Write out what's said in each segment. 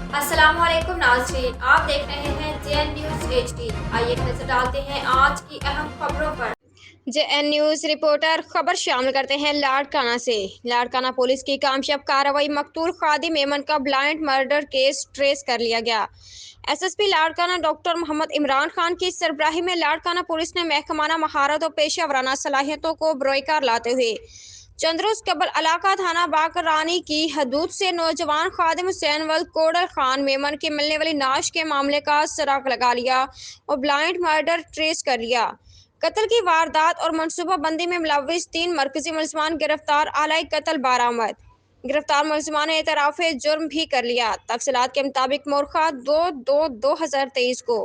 अस्सलाम वालेकुम नाज़रीन, आप देख रहे हैं JN न्यूज़ HD। आइए नजर डालते हैं आज की अहम खबरों पर। JN न्यूज रिपोर्टर खबर शामिल करते हैं लाड़काना से। लाड़काना पुलिस की कामयाब कार्रवाई, मकतूल खादिम मेमन का ब्लाइंड मर्डर केस ट्रेस कर लिया गया। SSP लाड़काना डॉक्टर मोहम्मद इमरान खान की सरबराही में लाड़काना पुलिस ने महकमाना महारत और पेशा वराना सलाहियतों को बरोकार लाते हुए चंद रोज कबल इलाका थाना बाकरानी की हदूद से नौजवान खादिम हुसैन वल्द कोडर खान मेमन के मिलने वाली नाश के मामले का सुराग लगा लिया और ब्लाइंड मर्डर ट्रेस कर लिया। कत्ल की वारदात और मनसूबा बंदी में मुलव्विस 3 मरकजी मुलजमान गिरफ्तार, आलाई कत्ल बरामद। गिरफ्तार मुलजमान ने एतराफ़ जुर्म भी कर लिया। तफसीलात के मुताबिक मोरखा 2/2/2023 को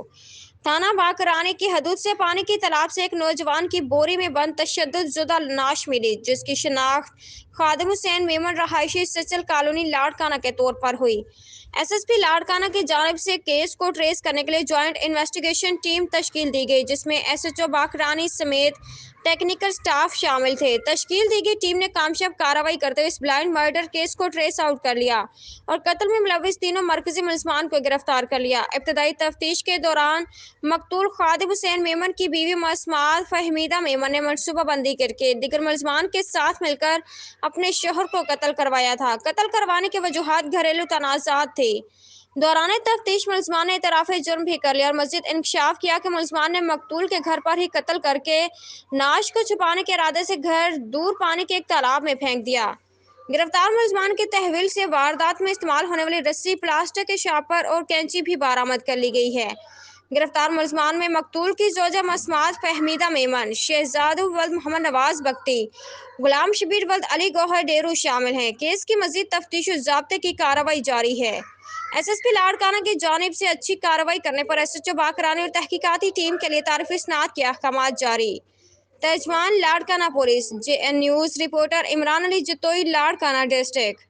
थाना बाकरानी की हदूद से पानी की तालाब से एक नौजवान की बोरी में बंद तशद्दुद ज़ुदा लाश मिली, जिसकी शिनाख्त खादिम हुसैन मेमन रहायशी सचल कॉलोनी लाड़काना के तौर पर हुई। SSP लाड़काना की जानिब से केस को ट्रेस करने के लिए ज्वाइंट इन्वेस्टिगेशन टीम तश्कील दी गई, जिसमें SHO बाकरानी समेत टेक्निकल स्टाफ शामिल थे। तश्कील दी गई टीम ने कामयाब कार्रवाई करते हुए इस ब्लाइंड मर्डर केस को ट्रेस आउट कर लिया और कत्ल में मुलव्विस तीनों मरकजी मुलजमान को गिरफ्तार कर लिया। इब्तदाई तफ्तीश के दौरान मकतूल खादिम हुसैन मेमन की बीवी मसमात फहमीदा मेमन ने मनसूबा बंदी करके दीगर मुलजमान के साथ मिलकर अपने शोहर को कत्ल करवाया था। कत्ल करवाने के वजूहात घरेलू तनाज़ात थे। दौरान तफ्तीश मुलजमान ने एतराफ़े जुर्म भी कर लिया और मज़ीद इंकशाफ किया कि मुलजमान ने मकतूल के घर पर ही कत्ल करके नाश को छुपाने के इरादे से घर दूर पानी के एक तालाब में फेंक दिया। गिरफ्तार मुलजमान के तहवील से वारदात में इस्तेमाल होने वाली रस्सी, प्लास्टिक के शापर और कैंची भी बरामद कर ली गई है। गिरफ्तार मुलजमान में मकतूल की जोजा मसमात फहमीदा मेमन, शहजादू वल्द मोहम्मद नवाज बख्ती, गुलाम शबीर वल्द अली गौहर डेरू शामिल हैं। केस की मजीद तफ्तीश और ज़ाब्ते की कार्रवाई जारी है। SSP लाड़काना की जानिब से अच्छी कार्रवाई करने पर SHO बाकरानी और तहकीकाती टीम के लिए तारीफ़ इस्नाद के अहकामात जारी। तर्जमान Larkana police. JN news reporter Imran Ali Jatoi, Larkana district.